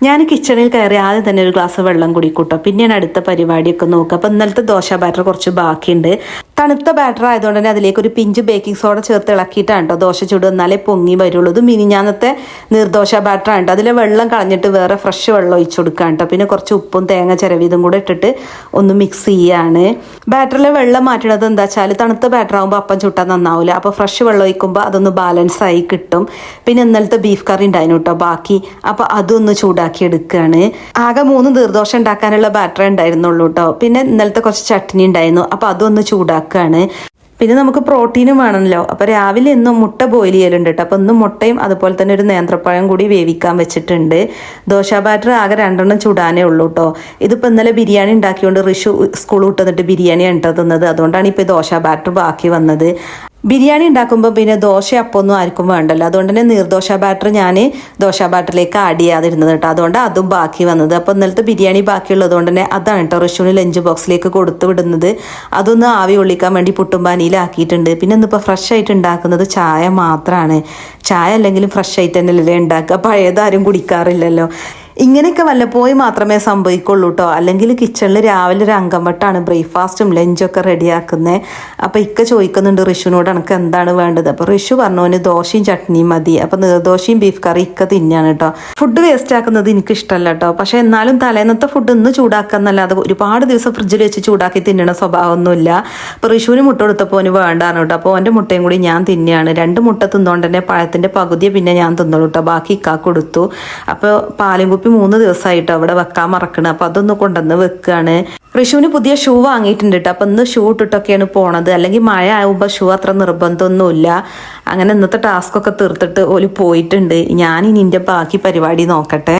ഞാൻ കിച്ചണിൽ കയറി ആദ്യം തന്നെ ഒരു ഗ്ലാസ് വെള്ളം കുടിക്കൂട്ടോ, പിന്നെയാണ് അടുത്ത പരിപാടിയൊക്കെ നോക്കുക. അപ്പോൾ ഇന്നലത്തെ ദോശ ബാറ്റർ കുറച്ച് ബാക്കിയുണ്ട്. തണുത്ത ബാറ്റർ ആയതുകൊണ്ട് തന്നെ അതിലേക്ക് ഒരു പിഞ്ച് ബേക്കിംഗ് സോഡ ചേർത്ത് ഇളക്കിയിട്ടാണ് കേട്ടോ ദോശ ചൂട്, എന്നാലേ പൊങ്ങി വരുള്ളൂ. ഇത് മിനിഞ്ഞാന്നത്തെ നിർദോശ ബാറ്റർ ആണ് കേട്ടോ. അതിലെ വെള്ളം കളഞ്ഞിട്ട് വേറെ ഫ്രഷ് വെള്ളം ഒഴിച്ചു കൊടുക്കുക കേട്ടോ. പിന്നെ കുറച്ച് ഉപ്പും തേങ്ങ ചിരവിയതും കൂടെ ഇട്ടിട്ട് ഒന്ന് മിക്സ് ചെയ്യാണ്. ബാറ്ററിലെ വെള്ളം മാറ്റണത് എന്താ വെച്ചാൽ തണുത്ത ബാറ്റർ ആകുമ്പോൾ അപ്പം ചുട്ടാൽ നന്നാവില്ല. അപ്പോൾ ഫ്രഷ് വെള്ളം ഒഴിക്കുമ്പോൾ അതൊന്ന് ബാലൻസ് ആയി കിട്ടും. പിന്നെ ഇന്നലത്തെ ബീഫ് കറി ഉണ്ടായിരുന്നു കേട്ടോ ബാക്കി, അപ്പോൾ അതൊന്ന് ചൂടാക്കി എടുക്കുകയാണ്. ആകെ 3 നീർദോശ ഉണ്ടാക്കാനുള്ള ബാറ്റർ ഉണ്ടായിരുന്നുള്ളൂ കേട്ടോ. പിന്നെ ഇന്നലത്തെ കുറച്ച് ചട്നി ഉണ്ടായിരുന്നു, അപ്പോൾ അതൊന്ന് ചൂടാക്കുകയാണ്. പിന്നെ നമുക്ക് പ്രോട്ടീനും വേണമല്ലോ. അപ്പോൾ രാവിലെ ഇന്നും മുട്ട ബോയിൽ ചെയ്യലുണ്ട് കേട്ടോ. അപ്പോൾ ഇന്നും മുട്ടയും അതുപോലെ തന്നെ ഒരു നേന്ത്രപ്പഴം കൂടി വേവിക്കാൻ വെച്ചിട്ടുണ്ട്. ദോശ ബാറ്റർ ആകെ 2 ചൂടാനേ ഉള്ളൂ കേട്ടോ. ഇതിപ്പോൾ ഇന്നലെ ബിരിയാണി ഉണ്ടാക്കിയോണ്ട് ഋഷു സ്കൂൾ വിട്ടുന്നിട്ട് ബിരിയാണിയാണ് കേട്ടോ തിന്നത്. അതുകൊണ്ടാണ് ഇപ്പോൾ ദോശ ബാറ്റർ ബാക്കി വന്നത്. ബിരിയാണി ഉണ്ടാക്കുമ്പോൾ പിന്നെ ദോശ അപ്പൊന്നും ആർക്കും വേണ്ടല്ലോ. അതുകൊണ്ട് തന്നെ നീർദോശ ബാറ്റർ ഞാൻ ദോശ ബാറ്ററിലേക്ക് ആഡ് ചെയ്യാതിരുന്നത് കേട്ടോ. അതുകൊണ്ട് അതും ബാക്കി വന്നത്. അപ്പോൾ ഇന്നലത്തെ ബിരിയാണി ബാക്കിയുള്ളത് കൊണ്ട് തന്നെ അതാണ് കേട്ടോ ഋഷുവിന് ലഞ്ച് ബോക്സിലേക്ക് കൊടുത്തു വിടുന്നത്. അതൊന്ന് ആവി ഒള്ളിക്കാൻ വേണ്ടി പുട്ടുംപാനിയിലാക്കിയിട്ടുണ്ട്. പിന്നെ ഇന്നിപ്പോൾ ഫ്രഷ് ആയിട്ട് ഉണ്ടാക്കുന്നത് ചായ മാത്രമാണ്. ചായ അല്ലെങ്കിലും ഫ്രഷ് ആയിട്ട് തന്നെയല്ലേ ഉണ്ടാക്കുക, പഴയതാരും കുടിക്കാറില്ലല്ലോ. ഇങ്ങനെയൊക്കെ വല്ലപ്പോയി മാത്രമേ സംഭവിക്കുള്ളൂ കേട്ടോ. അല്ലെങ്കിൽ കിച്ചണിൽ രാവിലെ ഒരു അങ്കംവട്ടാണ് ബ്രേക്ക്ഫാസ്റ്റും ലഞ്ചൊക്കെ റെഡിയാക്കുന്നത്. അപ്പോൾ ഇക്ക ചോദിക്കുന്നുണ്ട് ഋഷുവിനോട് എനിക്ക് എന്താണ് വേണ്ടത്. അപ്പോൾ ഋഷു പറഞ്ഞു ദോശയും ചട്നിയും മതി. അപ്പോൾ നിർദോശയും ബീഫ് കറി ഇക്ക തിന്നാണ് കേട്ടോ. ഫുഡ് വേസ്റ്റ് ആക്കുന്നത് എനിക്ക് ഇഷ്ടമല്ല കേട്ടോ. പക്ഷേ എന്നാലും തലേന്നത്തെ ഫുഡ് ഇന്ന് ചൂടാക്കാന്നല്ലാതെ ഒരുപാട് ദിവസം ഫ്രിഡ്ജിൽ വെച്ച് ചൂടാക്കി തിന്നണ സ്വഭാവമൊന്നുമില്ല. അപ്പോൾ ഋഷുവിന് മുട്ട കൊടുത്തപ്പോൾ അവന് വേണ്ടാണ് കേട്ടോ. അപ്പോൾ അവൻ്റെ മുട്ടയും കൂടി ഞാൻ തിന്നെയാണ്. 2 മുട്ട തിന്നുകൊണ്ട് തന്നെ പഴത്തിൻ്റെ പകുതിയെ പിന്നെ ഞാൻ തിന്നോളൂ കേട്ടോ. ബാക്കി ഇക്കാക്ക് കൊടുത്തു. അപ്പോൾ പാലും കുപ്പി 3 ദിവസമായിട്ട് അവിടെ വെക്കാൻ മറക്കണം. അപ്പോൾ അതൊന്ന് കൊണ്ടുവന്ന് വെക്കുകയാണ്. ഋഷുവിന് പുതിയ ഷൂ വാങ്ങിയിട്ടുണ്ട് കേട്ടോ. അപ്പം ഇന്ന് ഷൂ ഇട്ടിട്ടൊക്കെയാണ് പോണത്. അല്ലെങ്കിൽ മഴ ആകുമ്പോൾ ഷൂ അത്ര നിർബന്ധമൊന്നുമില്ല. അങ്ങനെ ഇന്നത്തെ ടാസ്കൊക്കെ തീർത്തിട്ട് ഓല് പോയിട്ടുണ്ട്. ഞാൻ ഇനി എൻ്റെ ബാക്കി പരിപാടി നോക്കട്ടെ.